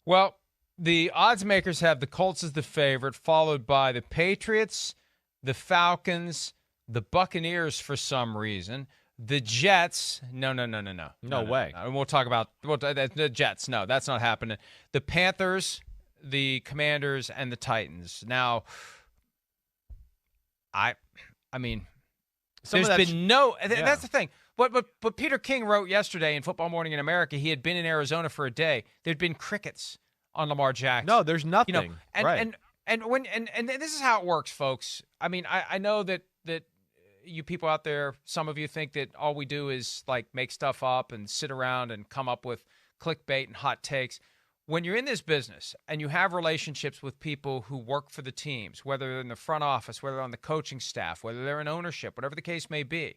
Well, the odds makers have the Colts as the favorite, followed by the Patriots, the Falcons, the Buccaneers for some reason, the Jets. No. No way. No. And we'll talk about the Jets. No, that's not happening. The Panthers, the Commanders, and the Titans. Now, I mean, there's been no. That's the thing. But Peter King wrote yesterday in Football Morning in America, he had been in Arizona for a day. There'd been crickets on Lamar Jackson. No, there's nothing. And this is how it works, folks. I mean, I know that you people out there, some of you think that all we do is like make stuff up and sit around and come up with clickbait and hot takes. When you're in this business and you have relationships with people who work for the teams, whether they're in the front office, whether they're on the coaching staff, whether they're in ownership, whatever the case may be,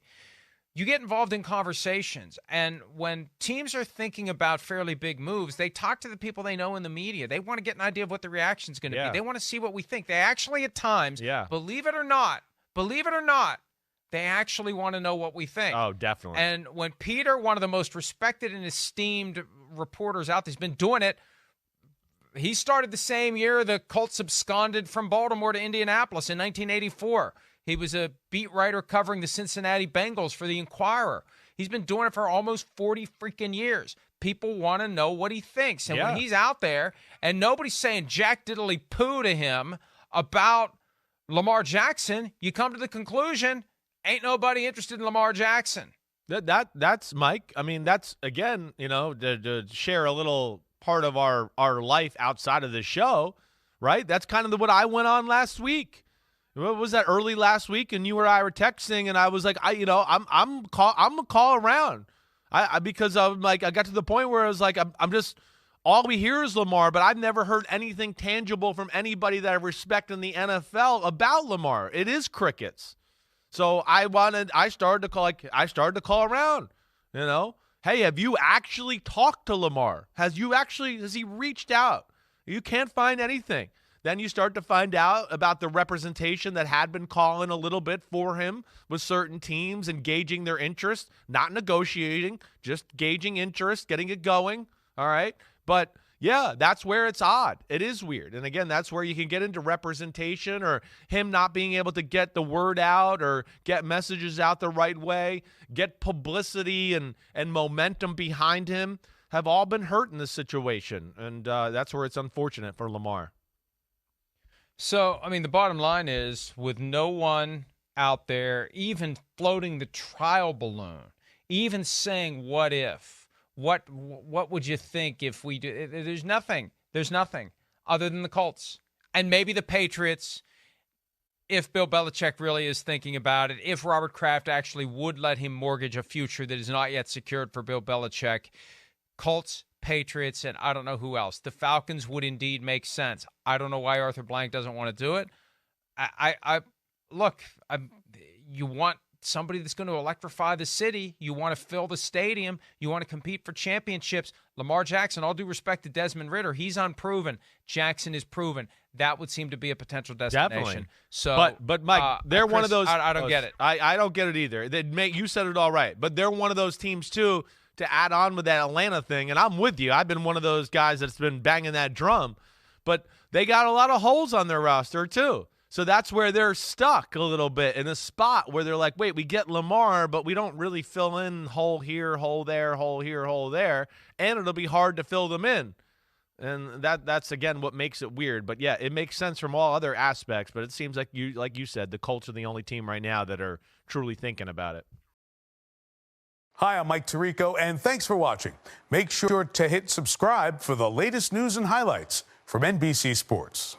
you get involved in conversations. And when teams are thinking about fairly big moves, they talk to the people they know in the media. They want to get an idea of what the reaction is going to be. They want to see what we think. They actually at times, believe it or not, they actually want to know what we think. Oh, definitely. And when Peter, one of the most respected and esteemed reporters out there, has been doing it, he started the same year the Colts absconded from Baltimore to Indianapolis in 1984. He was a beat writer covering the Cincinnati Bengals for the Inquirer. He's been doing it for almost 40 freaking years. People want to know what he thinks. And when he's out there and nobody's saying jack diddly poo to him about Lamar Jackson, you come to the conclusion, ain't nobody interested in Lamar Jackson. That's Mike. I mean, that's, again, to share a little part of our life outside of the show, right? That's kind of what I went on last week. What was that, early last week? And you or I were texting, and I was like, I'm gonna call around, because I'm like, I got to the point where I was like, I'm just, all we hear is Lamar, but I've never heard anything tangible from anybody that I respect in the NFL about Lamar. It is crickets. So I started to call around. Hey, have you actually talked to Lamar? Has he reached out? You can't find anything. Then you start to find out about the representation that had been calling a little bit for him with certain teams and gauging their interest, not negotiating, just gauging interest, getting it going. All right. But yeah, that's where it's odd. It is weird. And again, that's where you can get into representation or him not being able to get the word out or get messages out the right way, get publicity and momentum behind him, have all been hurt in this situation. And that's where it's unfortunate for Lamar. So, I mean, the bottom line is, with no one out there even floating the trial balloon, even saying what if, what would you think if we do? There's nothing other than the Colts and maybe the Patriots. If Bill Belichick really is thinking about it, if Robert Kraft actually would let him mortgage a future that is not yet secured for Bill Belichick, Colts, Patriots, and I don't know who else. The Falcons would indeed make sense. I don't know why Arthur Blank doesn't want to do it. You want somebody that's going to electrify the city. You want to fill the stadium. You want to compete for championships. Lamar Jackson, all due respect to Desmond Ridder, he's unproven. Jackson is proven. That would seem to be a potential destination. Definitely. So, but Mike, they're Chris, one of those. I don't get it. I don't get it either. You said it all right, but they're one of those teams too, to add on with that Atlanta thing, and I'm with you. I've been one of those guys that's been banging that drum, but they got a lot of holes on their roster too. So that's where they're stuck a little bit in a spot where they're like, wait, we get Lamar, but we don't really fill in hole here, hole there, hole here, hole there, and it'll be hard to fill them in. And that's, again, what makes it weird. But, yeah, it makes sense from all other aspects, but it seems like you said, the Colts are the only team right now that are truly thinking about it. Hi, I'm Mike Tirico, and thanks for watching. Make sure to hit subscribe for the latest news and highlights from NBC Sports.